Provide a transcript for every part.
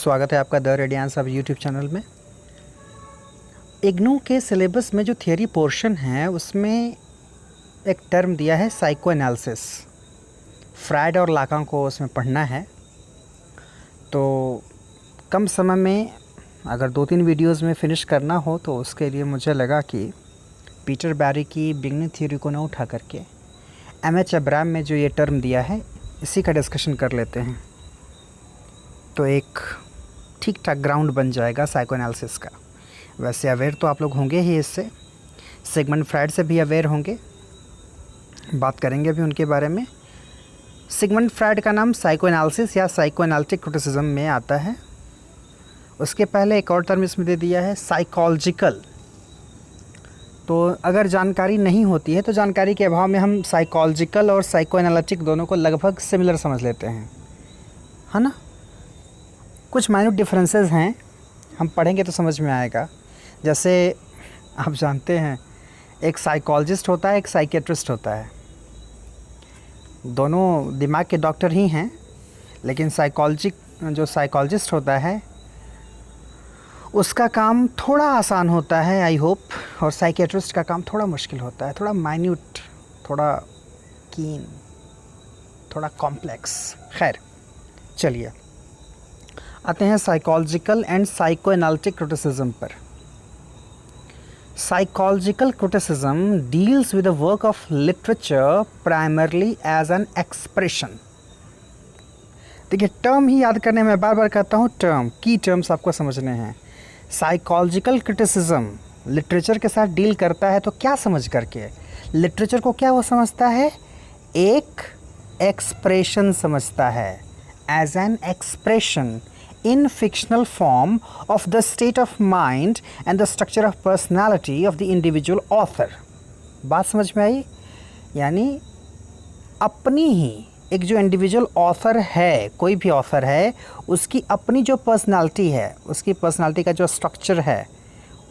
स्वागत है आपका the radiance of YouTube channel में। इग्नू के सिलेबस में जो थियरी पोर्शन है उसमें एक टर्म दिया है साइको एनालिसिस। फ्रायड और लाकान को उसमें पढ़ना है, तो कम समय में अगर 2-3 वीडियोस में फिनिश करना हो तो उसके लिए मुझे लगा कि पीटर बैरी की बिगनिंग थ्योरी को ना उठा करके एम.एच. अब्राहम में जो ये टर्म दिया है इसी का डिस्कशन कर लेते हैं, तो एक ठीक ठाक ग्राउंड बन जाएगा साइको एनालिसिस का। वैसे अवेयर तो आप लोग होंगे ही इससे, सिगमंड फ्रायड से भी अवेयर होंगे, बात करेंगे अभी उनके बारे में। सिगमंड फ्रायड का नाम साइको एनालिसिस या साइको एनालिटिक क्रिटिसिज्म में आता है। उसके पहले एक और टर्म इसमें दे दिया है साइकोलॉजिकल। तो अगर जानकारी नहीं होती है तो जानकारी के अभाव में हम साइकोलॉजिकल और साइको एनालिटिक दोनों को लगभग सिमिलर समझ लेते हैं, है ना। कुछ माइन्यूट डिफरेंसेस हैं, हम पढ़ेंगे तो समझ में आएगा। जैसे आप जानते हैं एक साइकोलॉजिस्ट होता है, एक साइकेट्रिस्ट होता है, दोनों दिमाग के डॉक्टर ही हैं, लेकिन जो साइकोलॉजिस्ट होता है उसका काम थोड़ा आसान होता है आई होप, और साइकेट्रिस्ट का काम थोड़ा मुश्किल होता है, थोड़ा माइन्यूट, थोड़ा कीन, थोड़ा कॉम्प्लेक्स। खैर चलिए आते हैं psychological and psycho analytic criticism पर। Psychological criticism deals with the work of literature primarily as an expression. देखिए टर्म ही याद करने में बार बार कहता हूँ, की टर्म्स आपको समझने हैं। साइकोलॉजिकल क्रिटिसिज्म लिटरेचर के साथ डील करता है तो क्या समझ करके, लिटरेचर को क्या वो समझता है, एक एक्सप्रेशन समझता है, as an expression in fictional form of the state of mind and the structure of personality of the individual author। बात समझ में आई? यानी अपनी ही एक जो इंडिविजुअल ऑथर है, कोई भी ऑथर है, उसकी अपनी जो पर्सनालिटी है, उसकी पर्सनालिटी का जो स्ट्रक्चर है,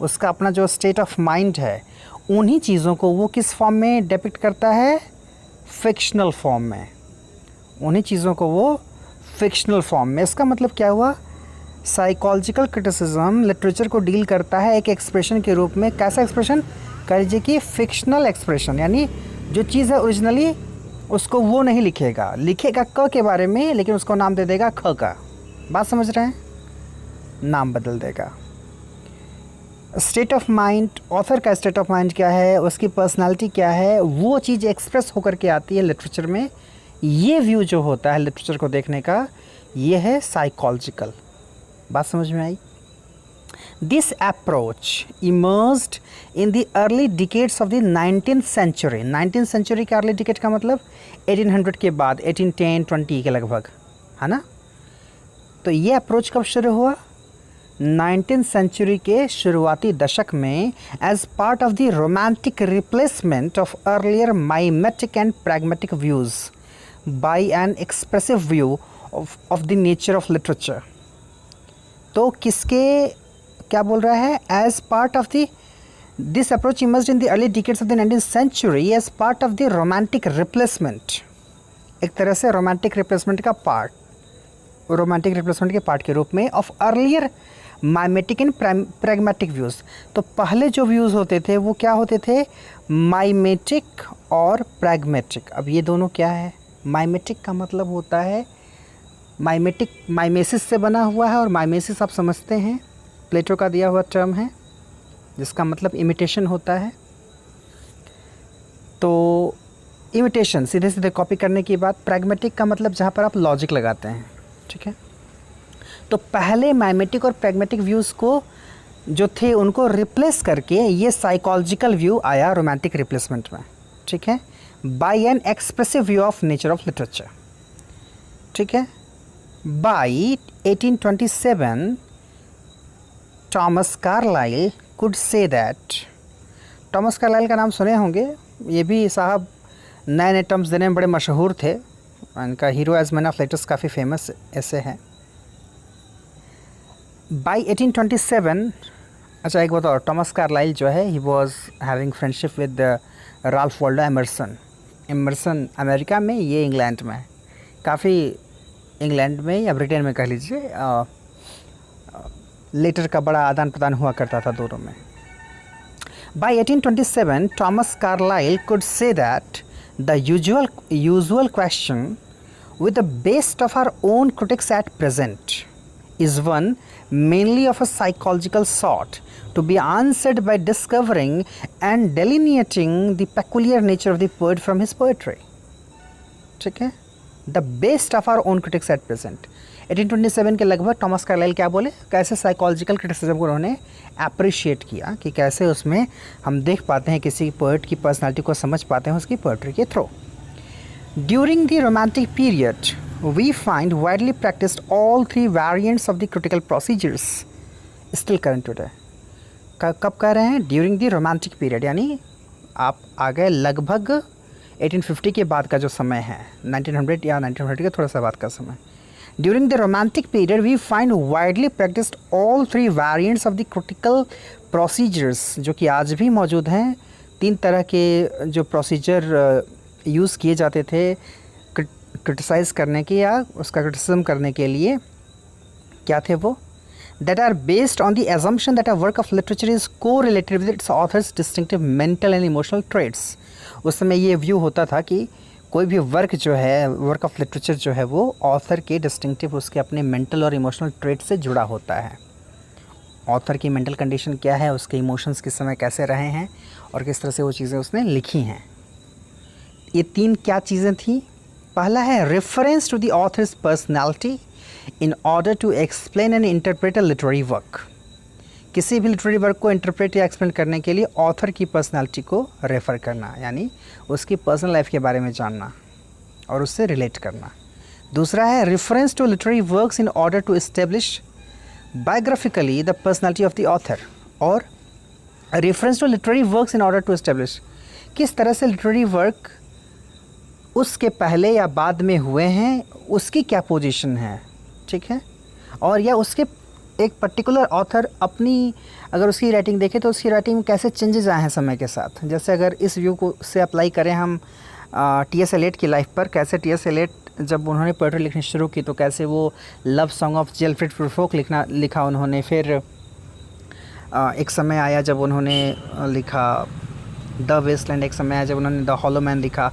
उसका अपना जो स्टेट ऑफ माइंड है, उन्हीं चीज़ों को वो किस फॉर्म में डिपिक्ट करता है, फिक्शनल फॉर्म में। उन्हीं चीज़ों को वो फिक्शनल फॉर्म में। इसका मतलब क्या हुआ, साइकोलॉजिकल क्रिटिसिज्म लिटरेचर को डील करता है एक एक्सप्रेशन के रूप में। कैसा एक्सप्रेशन? कह लीजिए कि फिक्शनल एक्सप्रेशन, यानी जो चीज़ है ओरिजिनली उसको वो नहीं लिखेगा, लिखेगा क के बारे में, लेकिन उसको नाम दे देगा ख का। बात समझ रहे हैं? नाम बदल देगा। स्टेट ऑफ माइंड, ऑथर का स्टेट ऑफ माइंड क्या है, उसकी पर्सनालिटी क्या है, वो चीज़ एक्सप्रेस होकर के आती है लिटरेचर में। ये व्यू जो होता है लिटरेचर को देखने का, ये है साइकोलॉजिकल। बात समझ में आई? This approach emerged in the early decades of the 19th century. 19th century के अर्ली डिकेड का मतलब 1800 के बाद, 1810-20 के लगभग, है ना। तो ये अप्रोच कब शुरू हुआ? 19th सेंचुरी के शुरुआती दशक में, as part of the romantic replacement of earlier mimetic and pragmatic views by an expressive view of the nature of literature। तो किसके क्या बोल रहा है, as part of the this approach emerged in the early decades of the 19th century as part of the romantic replacement। एक तरह से romantic replacement का पार्ट, रोमांटिक रिप्लेसमेंट के पार्ट के रूप में of earlier mimetic and pragmatic views. तो पहले जो व्यूज़ होते थे वो क्या होते थे, माइमेटिक और प्रैग्मेटिक। अब ये दोनों क्या है? माइमेटिक का मतलब होता है, माइमेटिक माइमेसिस से बना हुआ है, और माइमेसिस आप समझते हैं प्लेटो का दिया हुआ टर्म है जिसका मतलब इमिटेशन होता है। तो इमिटेशन, सीधे सीधे कॉपी करने की बात। प्रैग्मेटिक का मतलब जहाँ पर आप लॉजिक लगाते हैं, ठीक है। तो पहले माइमेटिक और प्रैग्मेटिक व्यूज़ को जो थे उनको रिप्लेस करके ये साइकोलॉजिकल व्यू आया रोमांटिक रिप्लेसमेंट में, ठीक है, by an expressive view of nature of literature। ठीक है। by 1827 Thomas Carlyle could say that। Thomas Carlyle का नाम सुने होंगे, ये भी साहब नए नए टर्म्स देने में बड़े मशहूर थे। इनका hero as man of letters काफ़ी फेमस ऐसे है। by 1827, अच्छा एक बताओ, टॉमस कार्लाइल जो है he was having friendship with Ralph Waldo Emerson. Emerson America में, ये इंग्लैंड में, काफ़ी इंग्लैंड में या ब्रिटेन में कह लीजिए लेटर का बड़ा आदान प्रदान हुआ करता था दोनों में। By 1827, Thomas Carlyle could say that the usual question with the best of our own critics at present is one mainly of a psychological sort, to be answered by discovering and delineating the peculiar nature of the poet from his poetry. ठीक है, the best of our own critics at present. 1827 के लगभग Thomas Carlisle क्या बोले, कैसे psychological criticism को उन्होंने appreciate किया कि कैसे उसमें हम देख पाते हैं किसी पोएट की पर्सनालिटी को समझ पाते हैं उसकी पोएट्री के through. During the romantic period we find widely practised all three variants of the critical procedures still current today. कब कह रहे हैं? ड्यूरिंग द रोमांटिक पीरियड, यानी आप आ गए लगभग 1850 के बाद का जो समय है, 1900 या 1900 के थोड़ा सा बाद का समय। During the romantic period we find widely practised all three variants of the critical procedures, जो कि आज भी मौजूद हैं। तीन तरह के जो प्रोसीजर यूज़ किए जाते थे क्रिटिसाइज़ करने के या उसका क्रिटिसिज्म करने के लिए, क्या थे वो? that are based on the assumption that a work of literature is correlated with its author's distinctive mental and emotional traits। उस समय ये व्यू होता था कि कोई भी वर्क जो है, वर्क ऑफ लिटरेचर जो है, वो ऑथर के डिस्टिंक्टिव, उसके अपने मेंटल और इमोशनल ट्रेट से जुड़ा होता है। ऑथर की मेंटल कंडीशन क्या है, उसके इमोशंस किस समय कैसे रहे हैं और किस तरह से वो चीज़ें उसने लिखी हैं। ये तीन क्या चीज़ें थी? पहला है reference to the author's personality in order to explain and interpret a literary work. किसी भी लिटरेरी वर्क को इंटरप्रेट या एक्सप्लेन करने के लिए ऑथर की पर्सनालिटी को रेफ़र करना, यानी उसकी पर्सनल लाइफ के बारे में जानना और उससे रिलेट करना। दूसरा है reference to literary works in order to establish biographically the personality of the author, और reference to literary works in order to establish किस तरह से लिटरेरी वर्क उसके पहले या बाद में हुए हैं, उसकी क्या पोजीशन है, ठीक है, और या उसके एक पर्टिकुलर ऑथर अपनी अगर उसकी राइटिंग देखें तो उसकी राइटिंग में कैसे चेंजेस आए हैं समय के साथ। जैसे अगर इस व्यू को से अप्लाई करें हम टी.एस. एलियट की लाइफ पर, कैसे टी.एस. एलियट जब उन्होंने पोएट्री लिखनी शुरू की तो कैसे वो love song of J Alfred वुडफॉक लिखा उन्होंने। फिर एक समय आया जब उन्होंने लिखा द वेस्टलैंड, एक समय आया जब उन्होंने द हॉलो मैन लिखा।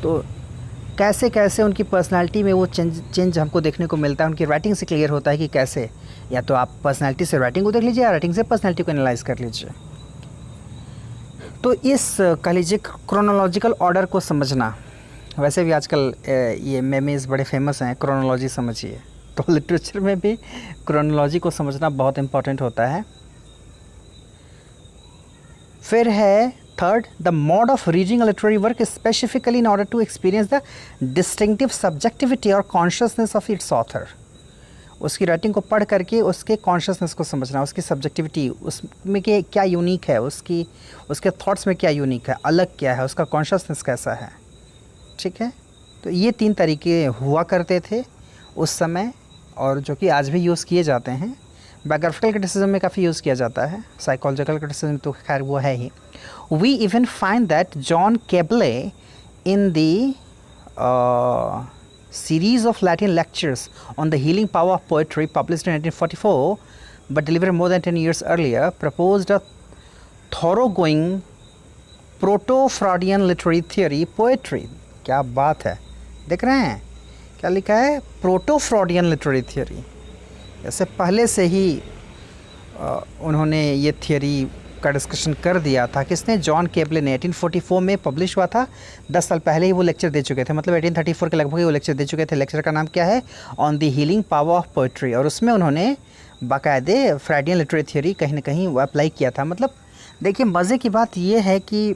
तो कैसे कैसे उनकी पर्सनालिटी में वो चेंज हमको देखने को मिलता है। उनकी राइटिंग से क्लियर होता है कि कैसे, या तो आप पर्सनालिटी से राइटिंग को देख लीजिए या राइटिंग से पर्सनालिटी को एनालाइज कर लीजिए। तो इस कह लीजिए क्रोनोलॉजिकल ऑर्डर को समझना, वैसे भी आजकल ये मेमेज बड़े फेमस हैं, क्रोनोलॉजी समझिए, तो लिटरेचर में भी क्रोनोलॉजी को समझना बहुत इम्पॉर्टेंट होता है। फिर है third, the mode of reading a literary work specifically in order to experience the distinctive subjectivity और कॉन्शियसनेस ऑफ इट्स ऑथर। उसकी राइटिंग को पढ़ करके उसके कॉन्शियसनेस को समझना, उसकी सब्जेक्टिविटी, उसमें के क्या यूनिक है, उसके थॉट्स में क्या यूनिक है, अलग क्या है, उसका कॉन्शियसनेस कैसा है, ठीक है। तो ये तीन तरीके हुआ करते थे उस समय और जो कि आज भी यूज़ किए जाते हैं। बायोग्राफिकल क्रिटिसिज्म में काफ़ी यूज़ किया जाता है, साइकोलॉजिकल क्रिटिसिज्म तो खैर वो है ही। We even find that John Keble in the series of Latin lectures on the healing power of poetry published in 1844 but delivered more than 10 years earlier proposed a thoroughgoing proto-Freudian literary theory poetry। क्या बात है, देख रहे हैं क्या लिखा है, proto-Freudian literary theory। ऐसे पहले से ही उन्होंने ये थियोरी का डिस्कशन कर दिया था। किसने? जॉन केबले ने। 1844 में पब्लिश हुआ था, 10 साल पहले ही वो लेक्चर दे चुके थे, मतलब 1834 के लगभग ही वो लेक्चर दे चुके थे। लेक्चर का नाम क्या है? On the healing power of poetry, और उसमें उन्होंने बाकायदे फ्राइडियन लिटरेरी थियोरी कहीं ना कहीं वो अप्लाई किया था। मतलब देखिए मज़े की बात ये है कि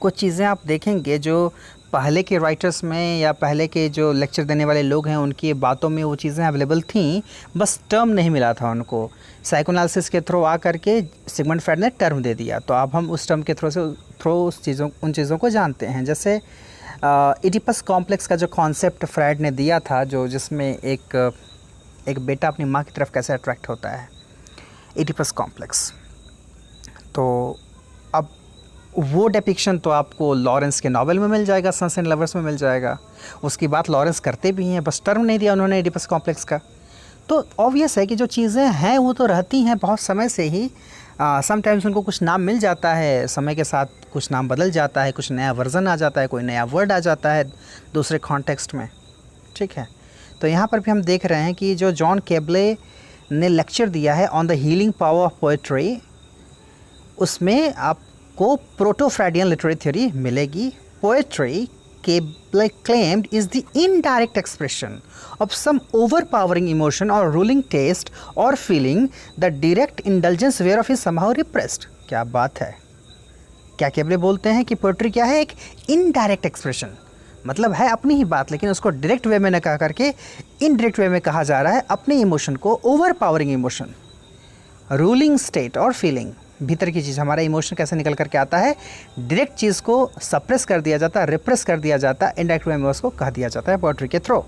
कुछ चीज़ें आप देखेंगे जो पहले के राइटर्स में या पहले के जो लेक्चर देने वाले लोग हैं उनकी बातों में वो चीज़ें अवेलेबल थीं, बस टर्म नहीं मिला था उनको। साइकोएनालिसिस के थ्रू आ करके सिगमंड फ्रायड ने टर्म दे दिया, तो अब हम उस टर्म के थ्रू उन चीज़ों को जानते हैं। जैसे इडिपस कॉम्प्लेक्स का जो कॉन्सेप्ट फ्रायड ने दिया था, जो जिसमें एक बेटा अपनी माँ की तरफ कैसे अट्रैक्ट होता है, इडिपस कॉम्प्लेक्स। तो अब वो डिपिक्शन तो आपको लॉरेंस के नावल में मिल जाएगा, सन्स एंड लवर्स में मिल जाएगा। उसकी बात लॉरेंस करते भी हैं, बस टर्म नहीं दिया उन्होंने इडिपस कॉम्प्लेक्स का। तो ऑब्वियस है कि जो चीज़ें हैं वो तो रहती हैं बहुत समय से ही। समटाइम्स उनको कुछ नाम मिल जाता है, समय के साथ कुछ नाम बदल जाता है, कुछ नया वर्जन आ जाता है, कोई नया वर्ड आ जाता है दूसरे कॉन्टेक्स्ट में, ठीक है। तो यहाँ पर भी हम देख रहे हैं कि जो जॉन केबले ने लेक्चर दिया है on the healing power of poetry, उसमें आपको प्रोटो-फ्रॉयडियन लिटरेरी थ्योरी मिलेगी। Poetry, Keble claimed, is the indirect expression of some overpowering emotion or ruling taste or feeling. The direct indulgence whereof is somehow repressed. क्या बात है। क्या केबले बोलते हैं कि पोएट्री क्या है? एक इनडायरेक्ट एक्सप्रेशन, मतलब है अपनी ही बात, लेकिन उसको डायरेक्ट वे में न कहा करके इनडायरेक्ट वे में कहा जा रहा है अपने इमोशन को, ओवरपावरिंग इमोशन, रूलिंग स्टेट और फीलिंग, भीतर की चीज़, हमारा इमोशन कैसे निकल करके आता है, डायरेक्ट चीज़ को सप्रेस कर दिया जाता है, रिप्रेस कर दिया जाता है, इनडायरेक्ट वे में उसको कह दिया जाता है पोएट्री के थ्रू।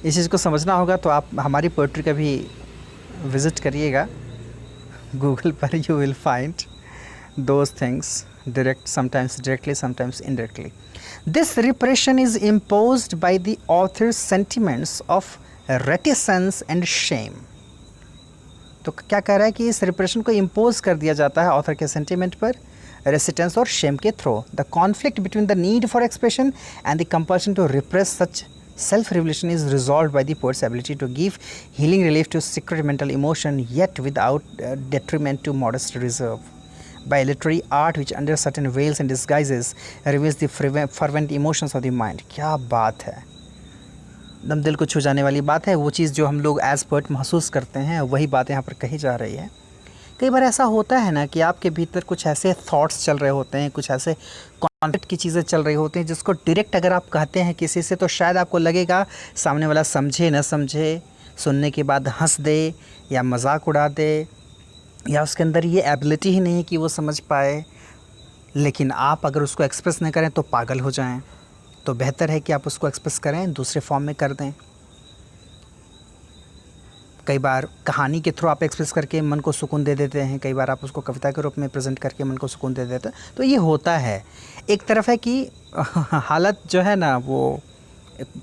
इस चीज़ को समझना होगा तो आप हमारी पोएट्री का भी विज़िट करिएगा, गूगल पर you will find those things, direct, sometimes directly, sometimes indirectly. This repression is imposed by the author's sentiments of reticence and shame. तो क्या कह रहा है कि इस रिप्रेशन को इम्पोज कर दिया जाता है ऑथर के सेंटिमेंट पर, रेसिटेंस और शेम के through. The conflict between the need for expression and the compulsion to repress such self revelation is resolve by the poet's ability to give healing relief to secret mental emotion yet without detriment to modest reserve by literary art which under certain veils and disguises reveals the fervent emotions of the mind. क्या बात है, एकदम दिल को छू जाने वाली बात है। वो चीज़ जो हम लोग एज पोएट महसूस करते हैं वही बात यहाँ पर कही जा रही है। कई बार ऐसा होता है ना कि आपके भीतर कुछ ऐसे थॉट्स चल रहे होते हैं, कुछ ऐसे कॉन्टेक्ट की चीज़ें चल रही होती हैं जिसको डायरेक्ट अगर आप कहते हैं किसी से तो शायद आपको लगेगा सामने वाला समझे न समझे, सुनने के बाद हंस दे या मजाक उड़ा दे, या उसके अंदर ये एबिलिटी ही नहीं है कि वो समझ पाए। लेकिन आप अगर उसको एक्सप्रेस नहीं करें तो पागल हो जाएं, तो बेहतर है कि आप उसको एक्सप्रेस करें, दूसरे फॉर्म में कर दें। कई बार कहानी के थ्रू आप एक्सप्रेस करके मन को सुकून दे देते हैं, कई बार आप उसको कविता के रूप में प्रेजेंट करके मन को सुकून दे देते हैं। तो ये होता है। एक तरफ है कि हालत जो है ना, वो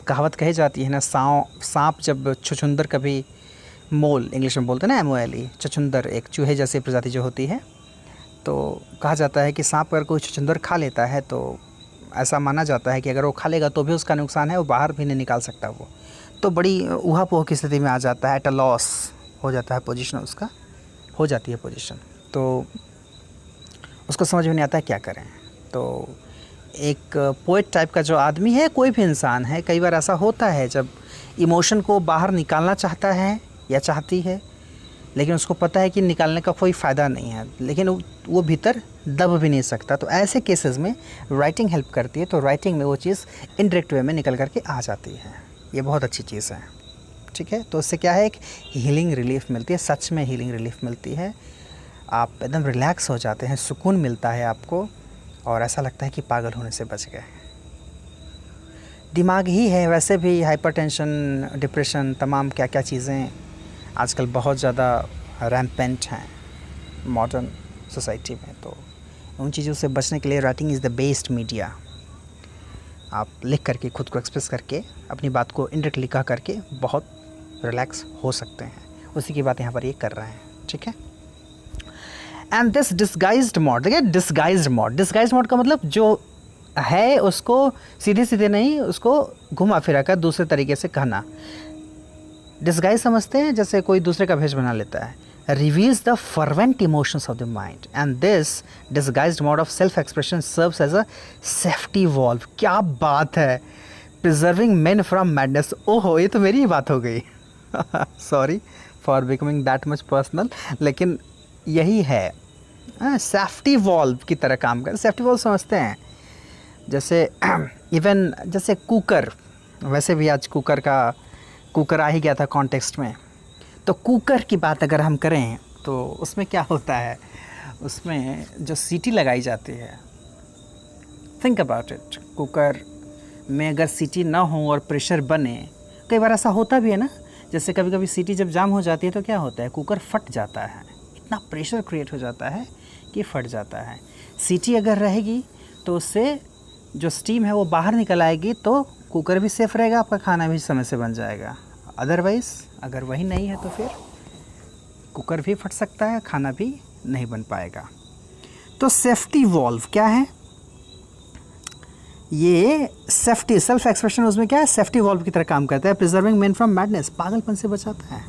कहावत कही जाती है ना, सांप जब छुछुंदर कभी मोल इंग्लिश में बोलते हैं ना, MOLE, छछुंदर एक चूहे जैसी प्रजाति जो होती है, तो कहा जाता है कि सांप अगर कोई छछुंदर खा लेता है तो ऐसा माना जाता है कि अगर वो खा लेगा तो भी उसका नुकसान है, वो बाहर भी नहीं निकाल सकता वो, तो बड़ी ऊहा-पोह की स्थिति में आ जाता है, एट अ लॉस हो जाता है पोजीशन, उसका हो जाती है पोजीशन, तो उसको समझ में नहीं आता है क्या करें। तो एक पोएट टाइप का जो आदमी है, कोई भी इंसान है, कई बार ऐसा होता है जब इमोशन को बाहर निकालना चाहता है या चाहती है, लेकिन उसको पता है कि निकालने का कोई फ़ायदा नहीं है, लेकिन वो भीतर दब भी नहीं सकता। तो ऐसे केसेस में राइटिंग हेल्प करती है। तो राइटिंग में वो चीज़ इनडायरेक्ट वे में निकल करके आ जाती है। ये बहुत अच्छी चीज़ है, ठीक है। तो उससे क्या है, एक हीलिंग रिलीफ मिलती है, सच में हीलिंग रिलीफ मिलती है। आप एकदम रिलैक्स हो जाते हैं, सुकून मिलता है आपको, और ऐसा लगता है कि पागल होने से बच गए। दिमाग ही है वैसे भी, हाइपरटेंशन, डिप्रेशन, तमाम क्या क्या चीज़ें आजकल बहुत ज़्यादा रैम्पेंट हैं मॉडर्न सोसाइटी में। तो उन चीज़ों से बचने के लिए writing is the best media. आप लिख करके, खुद को एक्सप्रेस करके, अपनी बात को इनडायरेक्टली कह करके बहुत रिलैक्स हो सकते हैं। उसी की बात यहाँ पर ये कर रहे हैं, ठीक है। एंड दिस डिस्गाइज्ड मॉड, देखिए डिस्गाइज्ड मॉड का मतलब जो है उसको सीधे सीधे नहीं, उसको घुमा फिरा कर दूसरे तरीके से कहना। डिस्गाइज समझते हैं, जैसे कोई दूसरे का भेष बना लेता है। Reveals the fervent emotions of the mind and this disguised mode of self expression serves as a safety valve. क्या बात है, प्रिजर्विंग मेन फ्रॉम मैडनेस। ओहो, ये तो मेरी ही बात हो गई। Sorry for becoming that much personal, लेकिन यही है, सेफ्टी वॉल्व की तरह काम कर। सेफ्टी वॉल्व समझते हैं, जैसे इवन जैसे कुकर, वैसे भी आज कुकर आ ही गया था कॉन्टेक्स्ट में। तो कुकर की बात अगर हम करें तो उसमें क्या होता है, उसमें जो सीटी लगाई जाती है, थिंक अबाउट इट। कुकर में अगर सीटी ना हो और प्रेशर बने, कई बार ऐसा होता भी है ना, जैसे कभी कभी सीटी जब जाम हो जाती है तो क्या होता है, कुकर फट जाता है, इतना प्रेशर क्रिएट हो जाता है कि फट जाता है। सीटी अगर रहेगी तो उससे जो स्टीम है वो बाहर निकल आएगी, तो कुकर भी सेफ़ रहेगा, आपका खाना भी समय से बन जाएगा। अदरवाइज़ अगर वही नहीं है तो फिर कुकर भी फट सकता है, खाना भी नहीं बन पाएगा। तो सेफ्टी वॉल्व क्या है? ये सेफ्टी, सेल्फ एक्सप्रेशन उसमें क्या है, सेफ्टी वॉल्व की तरह काम करता है। प्रिजर्विंग मैन फ्रॉम मैडनेस, पागलपन से बचाता है।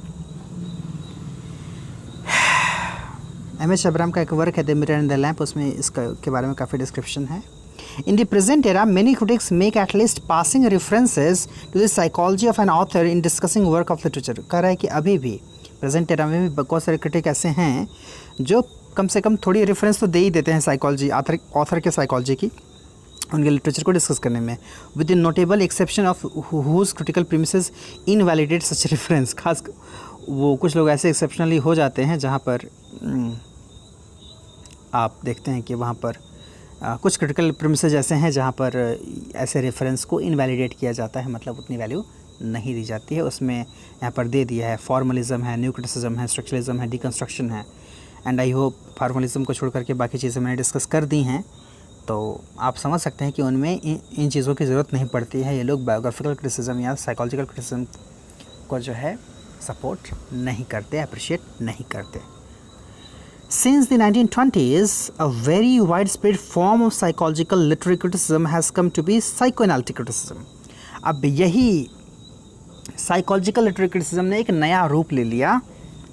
एम.एच. अब्राहम का एक वर्क है the mirror and the lamp, उसमें इसका के बारे में काफ़ी डिस्क्रिप्शन है। In the present era many critics make at least passing references to the psychology of an author in discussing work of literature. कह रहा है कि अभी भी प्रेजेंट एरा में भी बहुत सारे क्रिटिक ऐसे हैं जो कम से कम थोड़ी रेफरेंस तो दे ही देते हैं साइकोलॉजी, ऑथर के साइकोलॉजी की, उनके लिटरेचर को डिस्कस करने में, with in notable exception of whose critical premises invalidate such reference. खास वो कुछ लोग ऐसे एक्सेप्शनली हो जाते हैं जहाँ पर आप देखते हैं कि वहाँ पर कुछ क्रिटिकल प्रीमिसेस ऐसे हैं जहाँ पर ऐसे रेफरेंस को इनवैलिडेट किया जाता है, मतलब उतनी वैल्यू नहीं दी जाती है। उसमें यहाँ पर दे दिया है फॉर्मलिज्म है, न्यू क्रिटिसिज्म है, स्ट्रक्चरलिज्म है, डिकंस्ट्रक्शन है। एंड आई होप फॉर्मलिज्म को छोड़ करके बाकी चीज़ें मैंने डिस्कस कर दी हैं, तो आप समझ सकते हैं कि उनमें इन चीज़ों की ज़रूरत नहीं पड़ती है। ये लोग बायोग्राफिकल क्रिटिसिज्म या साइकोलॉजिकल क्रिटिसिज्म को जो है सपोर्ट नहीं करते, अप्रिशिएट नहीं करते। Since the 1920s, a very widespread form of psychological literary criticism has come to be psychoanalytic criticism. अब यही साइकोलॉजिकल लिटरेरी क्रिटिसिज्म ने एक नया रूप ले लिया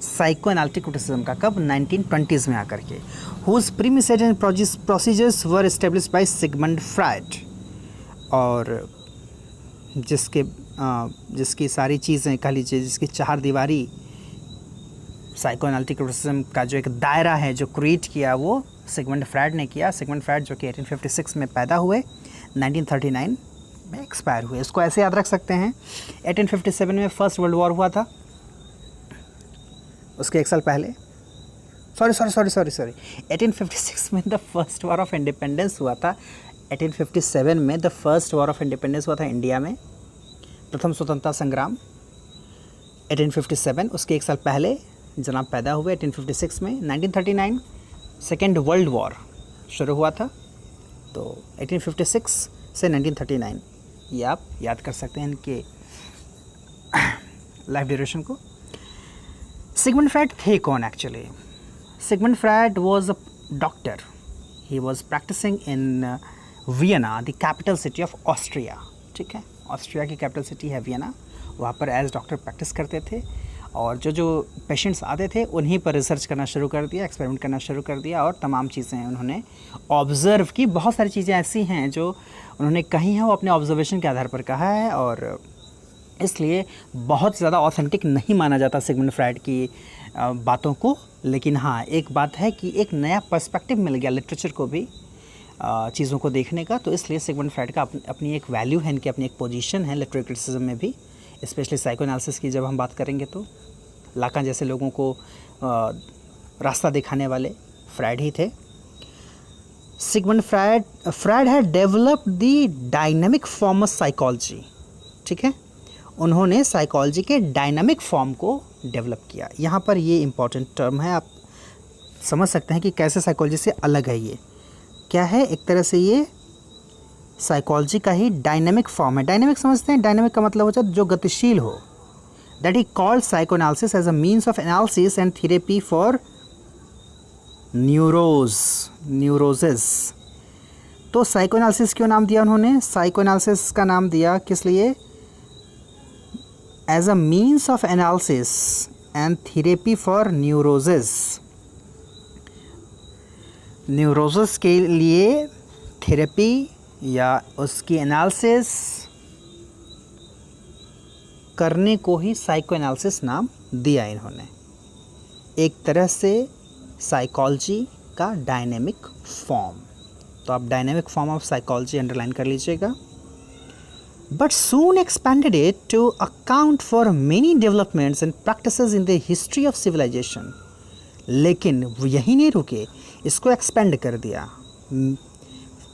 साइकोएनालिटिक क्रिटिसिज्म का। कब? 1920s में आकर के। Whose premises and procedures were established by Sigmund Freud, और जिसकी सारी चीज़ें कह लीजिए, जिसकी चार दीवारी साइकोएनालिटिक क्रिटिसिज्म का जो एक दायरा है जो क्रिएट किया, वो सिगमंड फ्रायड ने किया। सिगमंड फ्रायड जो कि 1856 में पैदा हुए, 1939 में एक्सपायर हुए। इसको ऐसे याद रख सकते हैं, 1857 में फर्स्ट वर्ल्ड वॉर हुआ था, उसके एक साल पहले, सॉरी 1856 में the first war of independence हुआ था। 1857 में the first war of independence हुआ था इंडिया में, प्रथम स्वतंत्रता संग्राम 1857। उसके एक साल पहले जनाब पैदा हुए 1856 में। 1939 सेकेंड वर्ल्ड वॉर शुरू हुआ था, तो 1856 से 1939 ये आप याद कर सकते हैं इनके लाइफ ड्यूरेशन को। सिगमंड फ्रायड थे कौन actually? Sigmund Freud was a doctor. He was practising in Vienna, the capital city of Austria. ठीक है, ऑस्ट्रिया की कैपिटल सिटी है वियना, वहाँ पर एज डॉक्टर प्रैक्टिस करते थे, और जो पेशेंट्स आते थे उन्हीं पर रिसर्च करना शुरू कर दिया, एक्सपेरिमेंट करना शुरू कर दिया, और तमाम चीज़ें उन्होंने ऑब्ज़र्व की। बहुत सारी चीज़ें ऐसी हैं जो उन्होंने कही हैं, वो अपने ऑब्जर्वेशन के आधार पर कहा है, और इसलिए बहुत ज़्यादा ऑथेंटिक नहीं माना जाता सिगमंड फ्रायड की बातों को। लेकिन हाँ, एक बात है कि एक नया पर्सपेक्टिव मिल गया लिटरेचर को भी चीज़ों को देखने का, तो इसलिए सिगमंड फ्रायड का अपनी एक वैल्यू है, इनकी अपनी एक पोजीशन है लिटरेरी क्रिटिसिज्म में भी, स्पेशली साइकोएनालिसिस की जब हम बात करेंगे तो। लाकान जैसे लोगों को रास्ता दिखाने वाले फ्रायड ही थे। Sigmund Freud had developed the dynamic form of psychology. ठीक है, उन्होंने साइकोलॉजी के डायनामिक फॉर्म को डेवलप किया। यहाँ पर ये इम्पॉर्टेंट टर्म है, आप समझ सकते हैं कि कैसे साइकोलॉजी से अलग है। ये क्या है? एक तरह से ये साइकोलॉजी का ही डायनामिक फॉर्म है। डायनामिक समझते हैं? डायनामिक का मतलब होता है जो गतिशील हो। That he called psychoanalysis as a means of analysis and therapy for neurosis. तो साइकोएनालिसिस क्यों नाम दिया उन्होंने? साइकोएनालिसिस का नाम दिया किस लिए? As a means of analysis and therapy for neurosis. Neurosis के लिए थेरेपी या उसकी एनालिसिस करने को ही साइकोएनालिसिस नाम दिया इन्होंने। एक तरह से साइकोलॉजी का डायनेमिक फॉर्म। तो आप dynamic form of psychology underline कर लीजिएगा। But soon expanded it to account for many developments and practices in the history of civilisation. लेकिन वो यही नहीं रुके, इसको एक्सपेंड कर दिया।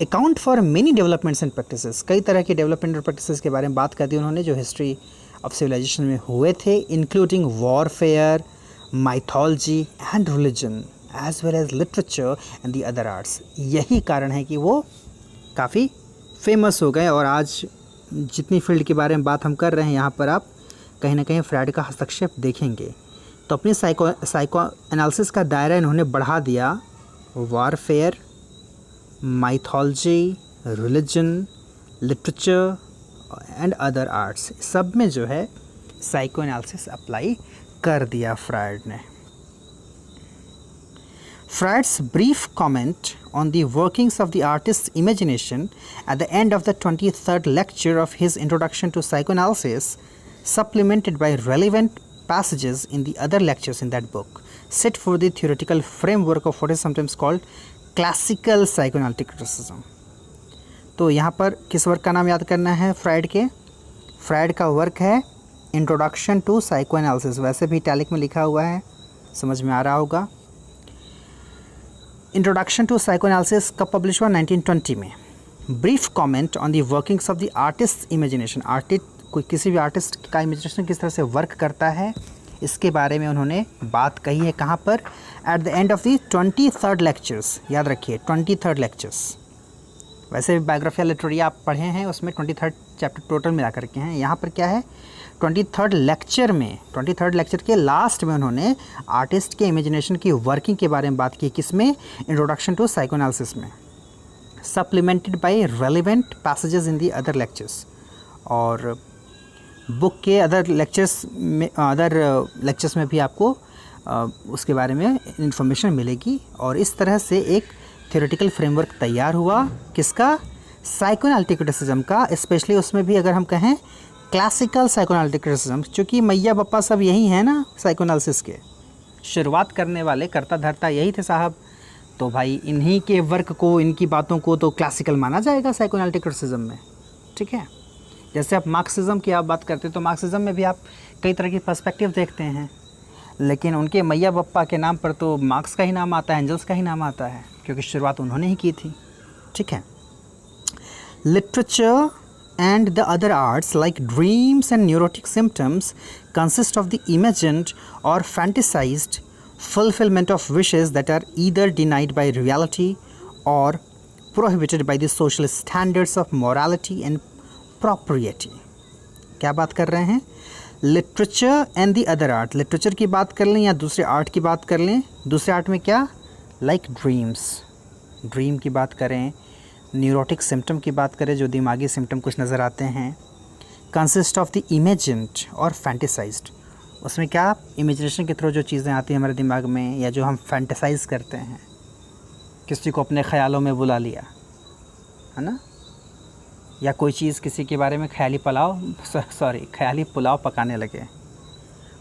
Account for many developments and practices, कई तरह के डेवलपमेंट और प्रैक्टिसेस के बारे में बात कर दी उन्होंने जो हिस्ट्री ऑफ सिविलाइजेशन में हुए थे, including warfare, mythology and religion as well as literature and the other arts. यही कारण है कि वो काफ़ी फेमस हो गए और आज जितनी फील्ड के बारे में बात हम कर रहे हैं यहाँ पर आप कहीं ना कहीं फ्रायड का हस्तक्षेप देखेंगे। तो अपनी साइको एनालिसिस का दायरा इन्होंने बढ़ा दिया warfare, mythology, religion, literature and other arts, सब में जो है साइको एनालिसिस अप्लाई कर दिया फ्रायड ने। Freud's brief comment on the workings of the artist's imagination at the end of the 23rd lecture of his Introduction to Psychoanalysis, supplemented by relevant passages in the other lectures in that book, set for the theoretical framework of what is sometimes called classical psychoanalytic criticism. तो यहाँ पर किस work का नाम याद करना है Freud के? फ्रायड का वर्क है इंट्रोडक्शन टू साइकोएनालिसिस, वैसे भी इटैलिक में लिखा हुआ है, समझ में आ रहा होगा। इंट्रोडक्शन टू साइकोएनालिसिस कब पब्लिश हुआ? 1920 में। Brief comment on the workings of the artist imagination, कोई किसी भी आर्टिस्ट का इमेजिनेशन किस तरह से वर्क करता है इसके बारे में उन्होंने बात कही है। कहाँ पर? At the end of the 23rd lectures, याद रखिए 23rd लेक्चर्स। वैसे भी बायोग्राफी लिटरेरी आप पढ़े हैं, उसमें 23rd चैप्टर टोटल मिला करके हैं। यहाँ पर क्या है 23rd लेक्चर में, 23rd लेक्चर के लास्ट में उन्होंने आर्टिस्ट के इमेजिनेशन की वर्किंग के बारे में बात की। किसमें? इंट्रोडक्शन टू साइकोएनालिसिस में, supplemented by relevant passages in the other lectures. और बुक के अदर लेक्चर्स में भी आपको उसके बारे में इंफॉर्मेशन मिलेगी। और इस तरह से एक थ्योरेटिकल फ्रेमवर्क तैयार हुआ किसका? साइकोएनालिटिक क्रिटिसिज्म का। स्पेशली उसमें भी अगर हम कहें क्लासिकल साइकोएनालिटिक क्रिटिसिज्म, क्योंकि मैया बप्पा सब यही हैं ना साइकोएनालिसिस के, शुरुआत करने वाले कर्ता धर्ता यही थे साहब। तो भाई इन्हीं के वर्क को, इनकी बातों को तो क्लासिकल माना जाएगा साइकोएनालिटिक क्रिटिसिज्म में, ठीक है। जैसे आप मार्क्सिज्म की आप बात करते हैं तो मार्क्सिज्म में भी आप कई तरह की पर्सपेक्टिव देखते हैं, लेकिन उनके मैया बप्पा के नाम पर तो मार्क्स का ही नाम आता है, एंजल्स का ही नाम आता है, क्योंकि शुरुआत उन्होंने ही की थी, ठीक है। Literature and the other arts like dreams and neurotic symptoms consist of the imagined or fantasized fulfillment of wishes that are either denied by reality or prohibited by the social standards of morality and propriety. क्या बात कर रहे हैं? Literature and the other art, literature की बात कर लें या दूसरे आर्ट की बात कर लें। दूसरे आर्ट में क्या? लाइक ड्रीम्स, ड्रीम की बात करें, न्यूरोटिक सिम्टम की बात करें, जो दिमागी सिम्टम कुछ नज़र आते हैं। कंसिस्ट ऑफ द इमेजिन्ड और फैंटेसाइज्ड, उसमें क्या इमेजिनेशन के थ्रू जो चीज़ें आती हैं हमारे दिमाग में या जो हम फैंटेसाइज करते हैं, किसी को अपने ख्यालों में बुला लिया है ना, या कोई चीज़ किसी के बारे में ख्याली पुलाव पकाने लगे।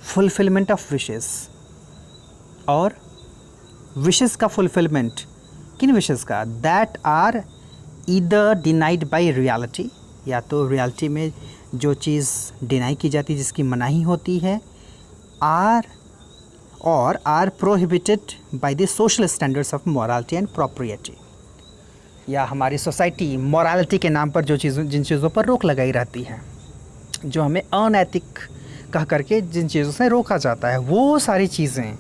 फुलफिलमेंट ऑफ विशेस, और विशेस का फुलफिलमेंट किन विशेस का? That are either denied by reality, या तो रियलिटी में जो चीज़ डिनाई की जाती है, जिसकी मनाही होती है, are prohibited by the social standards of morality and property, या हमारी सोसाइटी मोरालिटी के नाम पर जिन चीज़ों पर रोक लगाई रहती है, जो हमें अनैतिक कह करके जिन चीज़ों से रोका जाता है, वो सारी चीज़ें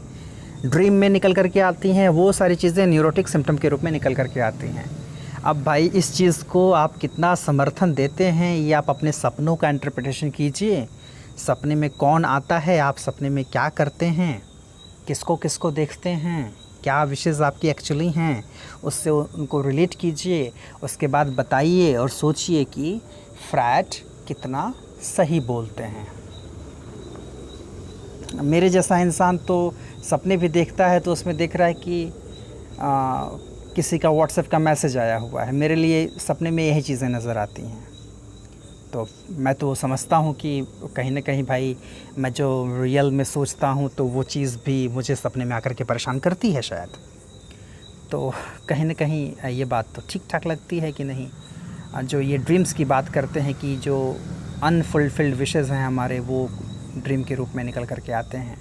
ड्रीम में निकल करके आती हैं, वो सारी चीज़ें न्यूरोटिक सिम्टम के रूप में निकल करके आती हैं। अब भाई इस चीज़ को आप कितना समर्थन देते हैं, ये आप अपने सपनों का इंटरप्रिटेशन कीजिए। सपने में कौन आता है, आप सपने में क्या करते हैं, किसको किसको देखते हैं, क्या विशेज़ आपकी एक्चुअली हैं, उससे उनको रिलेट कीजिए। उसके बाद बताइए और सोचिए कि फ्रायड कितना सही बोलते हैं। मेरे जैसा इंसान तो सपने भी देखता है तो उसमें देख रहा है कि किसी का व्हाट्सएप का मैसेज आया हुआ है, मेरे लिए सपने में यही चीज़ें नज़र आती हैं। तो मैं तो समझता हूँ कि कहीं ना कहीं भाई मैं जो रियल में सोचता हूँ तो वो चीज़ भी मुझे सपने में आकर के परेशान करती है शायद। तो कहीं ना कहीं ये बात तो ठीक ठाक लगती है कि नहीं। जो ये ड्रीम्स की बात करते हैं कि जो अनफुलफिल्ड विशेज़ हैं हमारे, वो ड्रीम के रूप में निकल करके आते हैं।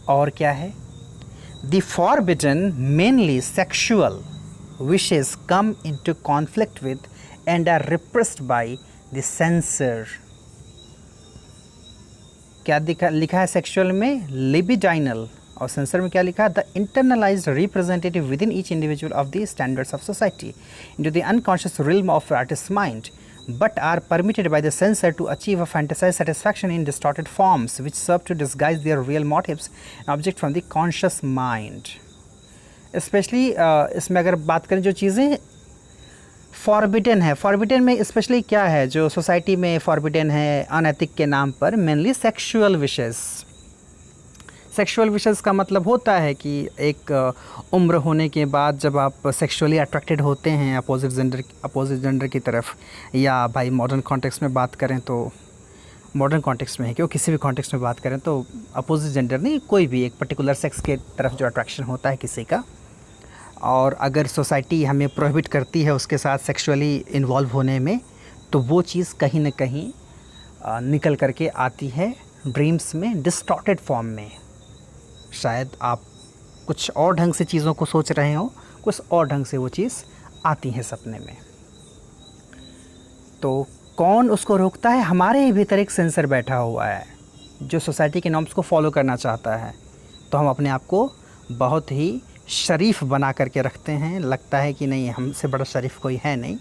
और क्या है? The forbidden, mainly sexual wishes come into conflict with and are repressed by the censor. क्या लिखा है सेक्सुअल में? लिबिडाइनल। और सेंसर में क्या लिखा है? The internalised representative with in each individual of the standards of society into the unconscious realm of artist mind but are permitted by the censor to achieve a fantasized satisfaction in distorted forms which serve to disguise their real motives and object from the conscious mind. Specially इसमें अगर बात करें जो चीज़ें forbidden है, forbidden में specially क्या है जो सोसाइटी में फॉरबिडन है अनैतिक के नाम पर, mainly sexual wishes. Sexual wishes का मतलब होता है कि एक उम्र होने के बाद जब आप सेक्सुअली अट्रैक्टेड होते हैं अपोजिट जेंडर की तरफ, या भाई मॉडर्न कॉन्टेक्स्ट में बात करें तो मॉडर्न कॉन्टेक्स्ट में है, क्यों किसी भी कॉन्टेक्स्ट में बात करें तो अपोजिट जेंडर नहीं, कोई भी एक पर्टिकुलर सेक्स के तरफ जो अट्रैक्शन होता है किसी का, और अगर सोसाइटी हमें प्रोहिबिट करती है उसके साथ सेक्सुअली इन्वॉल्व होने में, तो वो चीज़ कहीं ना कहीं निकल करके आती है ड्रीम्स में डिस्टॉर्टेड फॉर्म में। शायद आप कुछ और ढंग से चीज़ों को सोच रहे हो, कुछ और ढंग से वो चीज़ आती है सपने में। तो कौन उसको रोकता है? हमारे ही भीतर एक सेंसर बैठा हुआ है जो सोसाइटी के नॉर्म्स को फॉलो करना चाहता है। तो हम अपने आप को बहुत ही शरीफ बना करके रखते हैं, लगता है कि नहीं हमसे बड़ा शरीफ कोई है नहीं।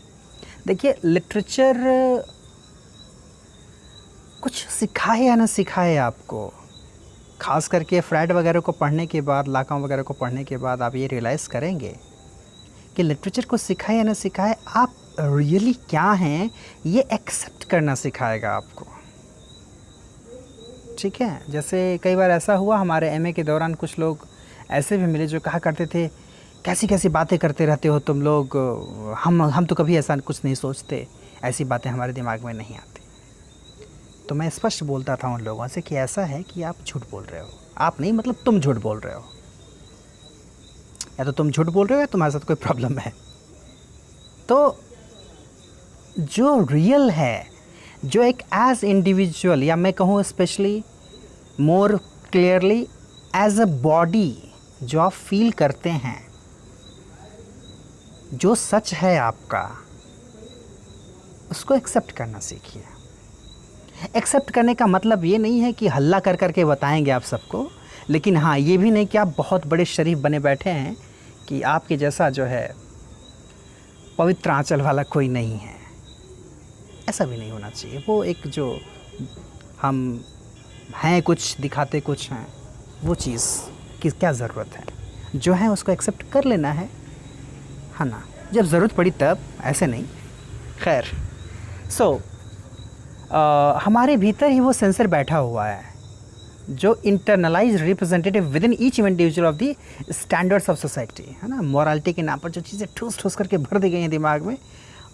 देखिए लिटरेचर कुछ सिखाए या ना सिखाए आपको, ख़ास करके फ्राइड वगैरह को पढ़ने के बाद, लाकां वगैरह को पढ़ने के बाद आप ये रियलाइज़ करेंगे कि लिटरेचर को सिखाए या ना सिखाए, आप रियली क्या हैं ये एक्सेप्ट करना सिखाएगा आपको। ठीक है, जैसे कई बार ऐसा हुआ हमारे एमए के दौरान, कुछ लोग ऐसे भी मिले जो कहा करते थे कैसी कैसी बातें करते रहते हो तुम लोग, हम तो कभी ऐसा कुछ नहीं सोचते, ऐसी बातें हमारे दिमाग में नहीं आती। तो मैं स्पष्ट बोलता था उन लोगों से कि ऐसा है कि आप झूठ बोल रहे हो, आप नहीं मतलब तुम झूठ बोल रहे हो, या तो तुम झूठ बोल रहे हो या तुम्हारे साथ कोई प्रॉब्लम है। तो जो रियल है, जो एक एज इंडिविजुअल, या मैं कहूँ specially more clearly as a body, जो आप फील करते हैं, जो सच है आपका, उसको एक्सेप्ट करना सीखिए। एक्सेप्ट करने का मतलब ये नहीं है कि हल्ला कर करके बताएंगे आप सबको, लेकिन हाँ ये भी नहीं कि आप बहुत बड़े शरीफ बने बैठे हैं कि आपके जैसा जो है पवित्र आंचल वाला कोई नहीं है, ऐसा भी नहीं होना चाहिए। वो एक जो हम हैं कुछ दिखाते कुछ हैं, वो चीज़ की क्या ज़रूरत है, जो है उसको एक्सेप्ट कर लेना है ना, जब ज़रूरत पड़ी तब, ऐसे नहीं। खैर हमारे भीतर ही वो सेंसर बैठा हुआ है जो internalise representative with in each individual of the standards of society, है ना। मॉरलिटी के नाम पर जो चीज़ें ठूस ठूस करके भर दी गई हैं दिमाग में,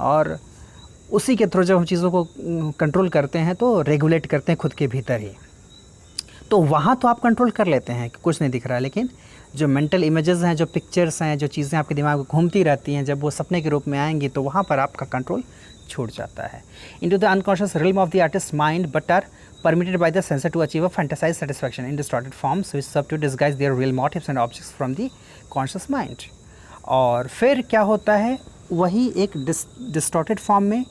और उसी के थ्रू जब हम चीज़ों को कंट्रोल करते हैं तो रेगुलेट करते हैं खुद के भीतर ही, तो वहाँ तो आप कंट्रोल कर लेते हैं कि कुछ नहीं दिख रहा है, लेकिन जो मेंटल इमेजेस हैं, जो पिक्चर्स हैं, जो चीज़ें आपके दिमाग में घूमती रहती हैं, जब वो सपने के रूप में आएंगी तो वहाँ पर आपका कंट्रोल छूट जाता है। Into the unconscious realm of the artist mind but are permitted by the censor to achieve a fantasized satisfaction in distorted forms which serve to disguise their real motives and objects from the conscious mind। और फिर क्या होता है, वही एक distorted form में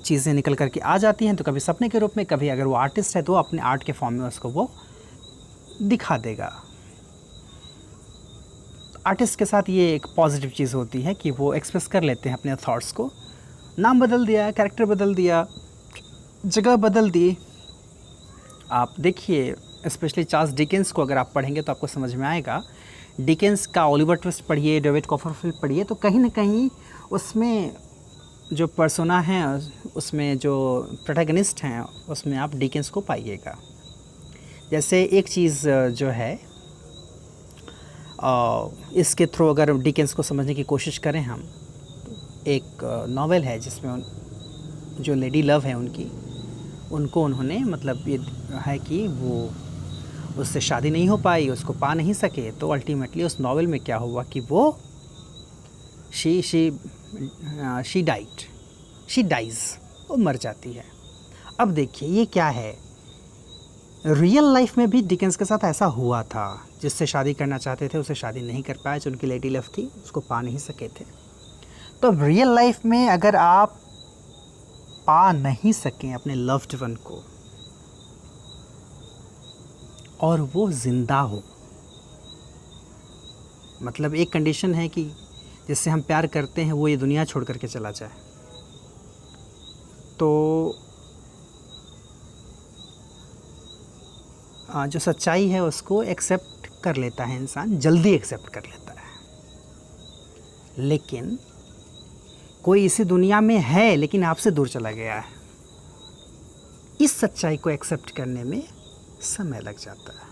चीज़ें निकल करके आ जाती हैं, तो कभी सपने के रूप में, कभी अगर वो आर्टिस्ट है तो अपने आर्ट के फॉर्म में उसको वो दिखा देगा। आर्टिस्ट के साथ ये एक पॉजिटिव चीज़ होती है कि वो एक्सप्रेस कर लेते हैं अपने थॉट्स को, नाम बदल दिया, कैरेक्टर बदल दिया, जगह बदल दी। आप देखिए स्पेशली चार्ल्स डिकेंस को अगर आप पढ़ेंगे तो आपको समझ में आएगा। डिकेंस का ओलिवर ट्विस्ट पढ़िए, डेविड कॉपरफील्ड पढ़िए, तो कहीं ना कहीं उसमें जो पर्सोना है, उसमें जो प्रोटैगनिस्ट हैं, उसमें आप डिकेंस को पाइएगा। जैसे एक चीज़ जो है इसके थ्रू अगर डिकेंस को समझने की कोशिश करें हम, तो एक नावल है जिसमें जो लेडी लव है उनको उन्होंने मतलब ये है कि वो उससे शादी नहीं हो पाई, उसको पा नहीं सके, तो अल्टीमेटली उस नावल में क्या हुआ कि वो शी डाइज, वो मर जाती है। अब देखिए ये क्या है, रियल लाइफ में भी डिकेंस के साथ ऐसा हुआ था, जिससे शादी करना चाहते थे उसे शादी नहीं कर पाए, जो उनकी लेडी लव थी उसको पा नहीं सके थे। तो रियल लाइफ में अगर आप पा नहीं सकें अपने लव्ड वन को और वो ज़िंदा हो, मतलब एक कंडीशन है कि जिससे हम प्यार करते हैं वो ये दुनिया छोड़ करके चला जाए, तो जो सच्चाई है उसको एक्सेप्ट कर लेता है इंसान, जल्दी एक्सेप्ट कर लेता है। लेकिन कोई इसी दुनिया में है लेकिन आपसे दूर चला गया है, इस सच्चाई को एक्सेप्ट करने में समय लग जाता है।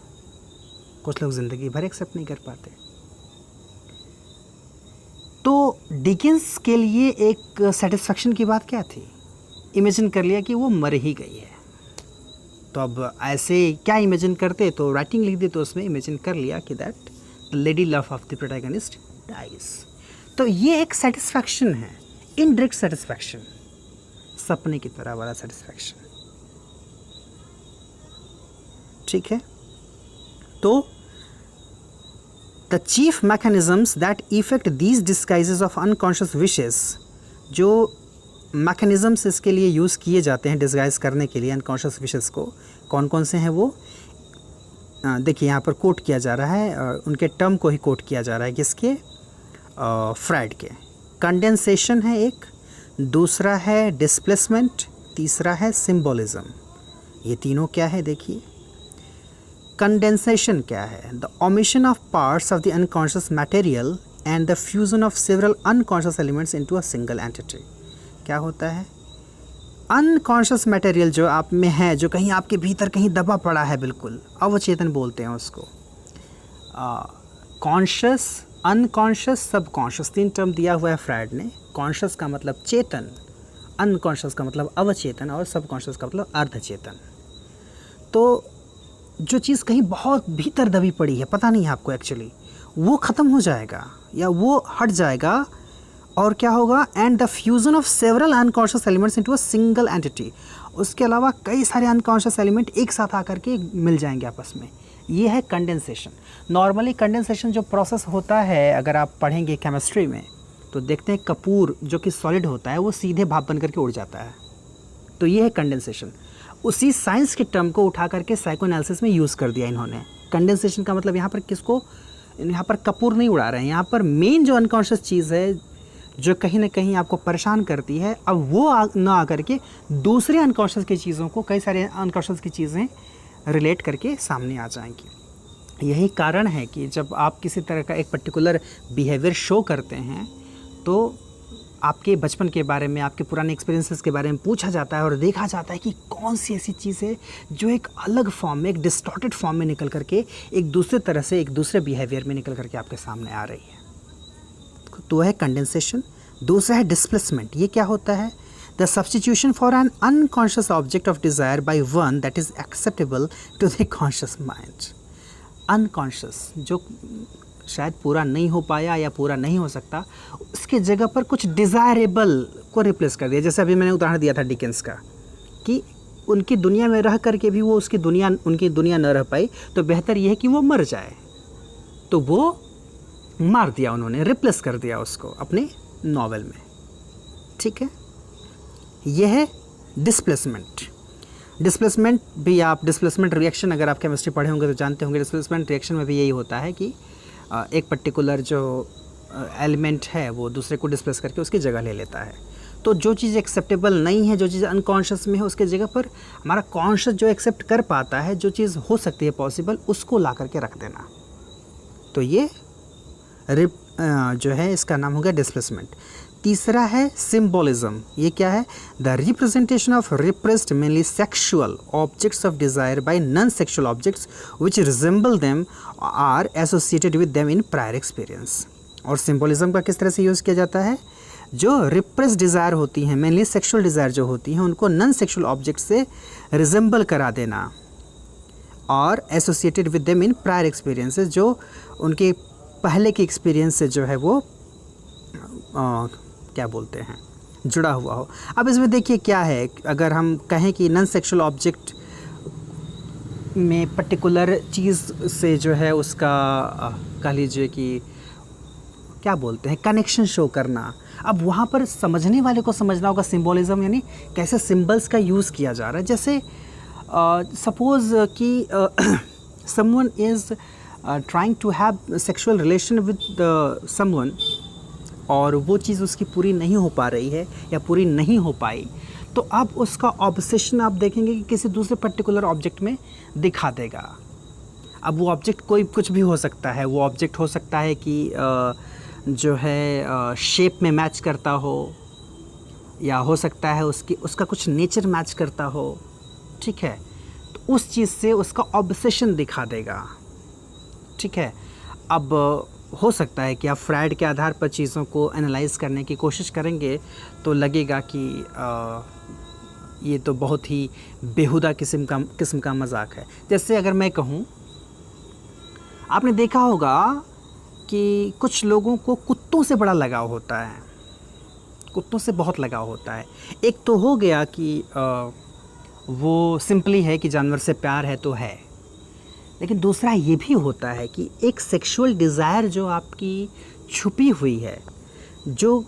कुछ लोग ज़िंदगी भर एक्सेप्ट नहीं कर पाते। तो डिकेंस के लिए एक सेटिस्फेक्शन की बात क्या थी? इमेजिन कर लिया कि वो मर ही गई है। तो अब ऐसे क्या इमेजिन करते, तो राइटिंग लिख दे, तो उसमें इमेजिन कर लिया कि that the lady love of the protagonist dies. तो ये एक सेटिस्फैक्शन है, इनडायरेक्ट सेटिस्फैक्शन, सपने की तरह वाला सेटिस्फैक्शन। ठीक है। तो the chief mechanisms that effect these disguises of unconscious wishes, जो मैकेनिज्म्स इसके लिए यूज़ किए जाते हैं डिस्गाइज करने के लिए अनकॉन्शियस विशेस को, कौन कौन से हैं वो देखिए यहाँ पर कोट किया जा रहा है, उनके टर्म को ही कोट किया जा रहा है। किसके? फ्राइड के। कंडेंसेशन है एक, दूसरा है डिस्प्लेसमेंट, तीसरा है सिंबोलिज्म। ये तीनों क्या है देखिए। कंडेंसेशन क्या है? The omission of parts of the unconscious material and the fusion of several unconscious elements into a single entity. क्या होता है? अनकॉन्शियस मटेरियल जो आप में है, जो कहीं आपके भीतर कहीं दबा पड़ा है, बिल्कुल अवचेतन बोलते हैं उसको। कॉन्शियस, अनकॉन्शियस, सबकॉन्शियस, 3 टर्म दिया हुआ है फ्राइड ने। कॉन्शियस का मतलब चेतन, अनकॉन्शियस का मतलब अवचेतन, और सबकॉन्शियस का मतलब अर्धचेतन। तो जो चीज़ कहीं बहुत भीतर दबी पड़ी है, पता नहीं है आपको एक्चुअली, वो ख़त्म हो जाएगा या वो हट जाएगा, और क्या होगा? And the fusion of several unconscious elements into a single entity. उसके अलावा कई सारे अनकॉन्शियस एलिमेंट एक साथ आकर के मिल जाएंगे आपस में। ये है कंडेंसेशन। नॉर्मली कंडेंसेशन जो प्रोसेस होता है, अगर आप पढ़ेंगे केमिस्ट्री में, तो देखते हैं कपूर जो कि सॉलिड होता है वो सीधे भाप बन करके उड़ जाता है। तो ये है कंडेंसेशन। उसी साइंस के टर्म को उठा करके साइकोएनालिसिस में यूज़ कर दिया इन्होंने। कंडेंसेशन का मतलब यहाँ पर किसको, यहाँ पर कपूर नहीं उड़ा रहे हैं, यहाँ पर मेन जो अनकॉन्शियस चीज़ है जो कहीं ना कहीं आपको परेशान करती है, अब वो ना आकर के दूसरे अनकॉन्शियस की चीज़ों को, कई सारे अनकॉन्शियस की चीज़ें रिलेट करके सामने आ जाएंगी। यही कारण है कि जब आप किसी तरह का एक पर्टिकुलर बिहेवियर शो करते हैं, तो आपके बचपन के बारे में, आपके पुराने एक्सपीरियंसेस के बारे में पूछा जाता है और देखा जाता है कि कौन सी ऐसी चीज़ है जो एक अलग फॉर्म में, एक डिस्टॉर्टेड फॉर्म में निकल करके एक दूसरे तरह से, एक दूसरे बिहेवियर में निकल करके आपके सामने आ रही है। तो है कंडेंसेशन। दूसरा है डिस्प्लेसमेंट। ये क्या होता है? The substitution for an unconscious object of desire by one that is acceptable to the conscious mind. Unconscious जो शायद पूरा नहीं हो पाया या पूरा नहीं हो सकता, उसके जगह पर कुछ डिज़ायरेबल को रिप्लेस कर दिया। जैसे अभी मैंने उदाहरण दिया था डिकेंस का, कि उनकी दुनिया में रह करके भी वो उनकी दुनिया न रह पाई, तो बेहतर यह है कि वो मर जाए। तो वो मार दिया उन्होंने, रिप्लेस कर दिया उसको अपने नॉवेल में। ठीक है। यह है डिस्प्लेसमेंट। डिस्प्लेसमेंट भी, आप डिस्प्लेसमेंट रिएक्शन अगर आप केमिस्ट्री पढ़े होंगे तो जानते होंगे, डिस्प्लेसमेंट रिएक्शन में भी यही होता है कि एक पर्टिकुलर जो एलिमेंट है वो दूसरे को डिस्प्लेस करके उसकी जगह ले लेता है। तो जो चीज़ एक्सेप्टेबल नहीं है, जो चीज़ अनकॉन्शियस में है, उसके जगह पर हमारा कॉन्शियस जो एक्सेप्ट कर पाता है, जो चीज़ हो सकती है पॉसिबल, उसको ला करके रख देना। तो ये जो है इसका नाम हो गया डिस्प्लेसमेंट। तीसरा है सिंबोलिज्म। ये क्या है? The representation of repressed mainly sexual objects of desire by non sexual objects which resemble them are associated with them in prior experience. और सिंबोलिज्म का किस तरह से यूज़ किया जाता है? जो रिप्रेस्ड डिज़ायर होती हैं, मेनली सेक्सुअल डिज़ायर जो होती हैं, उनको नॉन सेक्सुअल ऑब्जेक्ट से रिजेंबल करा देना, और associated with them in prior experiences, जो उनके पहले के एक्सपीरियंस से जो है वो क्या बोलते हैं, जुड़ा हुआ हो। अब इसमें देखिए क्या है, अगर हम कहें कि नॉन सेक्सुअल ऑब्जेक्ट में पर्टिकुलर चीज़ से जो है उसका कह लीजिए कि क्या बोलते हैं, कनेक्शन शो करना। अब वहाँ पर समझने वाले को समझना होगा सिंबोलिज्म, यानी कैसे सिंबल्स का यूज़ किया जा रहा है। जैसे सपोज़ कि someone is trying to have sexual relation with someone, और वो चीज़ उसकी पूरी नहीं हो पा रही है या पूरी नहीं हो पाई, तो अब उसका ऑब्सेशन आप देखेंगे कि किसी दूसरे पर्टिकुलर ऑब्जेक्ट में दिखा देगा। अब वो ऑब्जेक्ट कोई कुछ भी हो सकता है। वो ऑब्जेक्ट हो सकता है कि जो है शेप में मैच करता हो, या हो सकता है उसका कुछ नेचर मैच करता हो, ठीक है। तो उस चीज़ से उसका ऑब्सेशन दिखा देगा, ठीक है। अब हो सकता है कि आप फ्रायड के आधार पर चीज़ों को एनालाइज करने की कोशिश करेंगे तो लगेगा कि ये तो बहुत ही बेहुदा किस्म का मजाक है। जैसे अगर मैं कहूँ, आपने देखा होगा कि कुछ लोगों को कुत्तों से बड़ा लगाव होता है, कुत्तों से बहुत लगाव होता है। एक तो हो गया कि वो सिंपली है कि जानवर से प्यार है तो है, लेकिन दूसरा ये भी होता है कि एक सेक्सुअल डिज़ायर जो आपकी छुपी हुई है, जो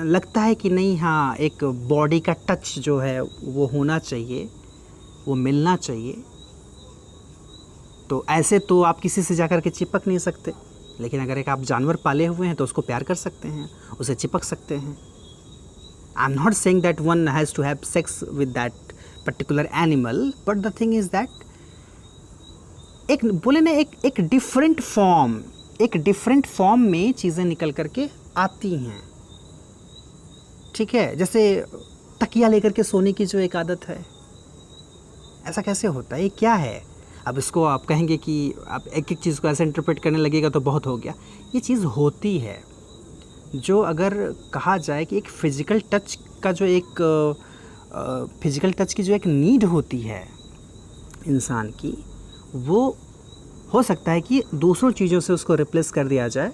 लगता है कि नहीं, हाँ, एक बॉडी का टच जो है वो होना चाहिए, वो मिलना चाहिए। तो ऐसे तो आप किसी से जाकर के चिपक नहीं सकते, लेकिन अगर एक आप जानवर पाले हुए हैं तो उसको प्यार कर सकते हैं, उसे चिपक सकते हैं। I am not saying that one has to have sex with that particular animal, but the thing is that एक बोले ना, एक डिफरेंट फॉर्म में चीज़ें निकल करके आती हैं, ठीक है। जैसे तकिया लेकर के सोने की जो एक आदत है, ऐसा कैसे होता है, ये क्या है? अब इसको आप कहेंगे कि आप एक एक चीज़ को ऐसे इंटरप्रेट करने लगेगा तो बहुत हो गया। ये चीज़ होती है, जो अगर कहा जाए कि एक फ़िज़िकल टच की जो एक नीड होती है इंसान की, वो हो सकता है कि दूसरों चीज़ों से उसको रिप्लेस कर दिया जाए,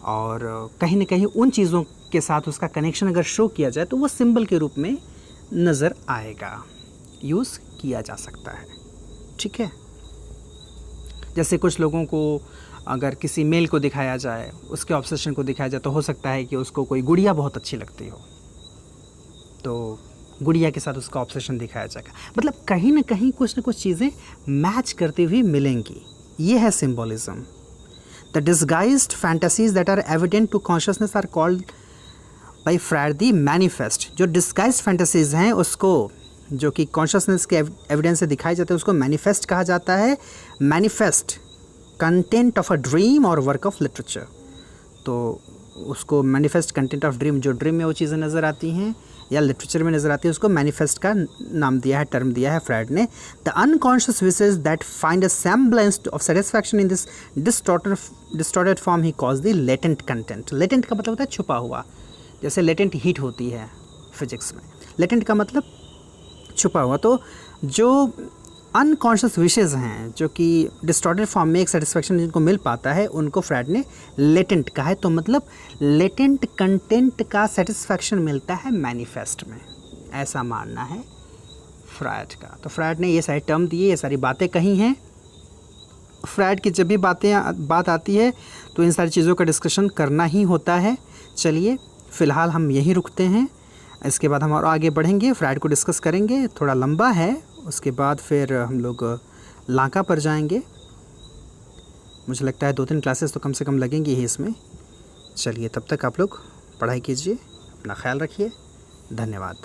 और कहीं ना कहीं उन चीज़ों के साथ उसका कनेक्शन अगर शो किया जाए तो वो सिंबल के रूप में नज़र आएगा, यूज़ किया जा सकता है, ठीक है। जैसे कुछ लोगों को अगर किसी मेल को दिखाया जाए, उसके ऑब्सेशन को दिखाया जाए, तो हो सकता है कि उसको कोई गुड़िया बहुत अच्छी लगती हो, तो गुड़िया के साथ उसका ऑब्सेशन दिखाया जाएगा। मतलब कहीं ना कहीं कुछ ना कुछ चीज़ें मैच करती हुई मिलेंगी। ये है symbolism. The disguised fantasies that are evident to consciousness are called by Freud the manifest. जो डिस्गाइज्ड फैंटेसीज हैं उसको, जो कि कॉन्शियसनेस के एविडेंस से दिखाई जाते हैं, उसको मैनिफेस्ट कहा जाता है। Manifest content of a dream और वर्क ऑफ लिटरेचर। तो उसको मैनिफेस्ट कंटेंट ऑफ ड्रीम, जो ड्रीम में वो चीज़ें नज़र आती हैं या लिटरेचर में नज़र आती है, उसको मैनिफेस्ट का नाम दिया है, टर्म दिया है फ्रायड ने। The unconscious wishes that find a semblance of satisfaction in this distorted form he calls the latent content. Latent का मतलब होता है छुपा हुआ। जैसे लेटेंट हीट होती है फिजिक्स में, लेटेंट का मतलब छुपा हुआ। तो जो अनकॉन्शियस विशेज़ हैं, जो कि डिस्टॉर्टेड फॉर्म में एक सेटिस्फैक्शन जिनको मिल पाता है, उनको फ्रायड ने लेटेंट कहा है। तो मतलब लेटेंट कंटेंट का सेटिस्फैक्शन मिलता है मैनिफेस्ट में, ऐसा मानना है फ्रायड का। तो फ्रायड ने ये सारी टर्म दिए, ये सारी बातें कही हैं। फ्रायड की जब भी बात आती है तो इन सारी चीज़ों का डिस्कशन करना ही होता है। चलिए फ़िलहाल हम यहीं रुकते हैं, इसके बाद हम और आगे बढ़ेंगे, फ्रायड को डिस्कस करेंगे, थोड़ा लंबा है। उसके बाद फिर हम लोग लाका पर जाएंगे। मुझे लगता है 2-3 क्लासेस तो कम से कम लगेंगी ही इसमें। चलिए तब तक आप लोग पढ़ाई कीजिए, अपना ख्याल रखिए, धन्यवाद।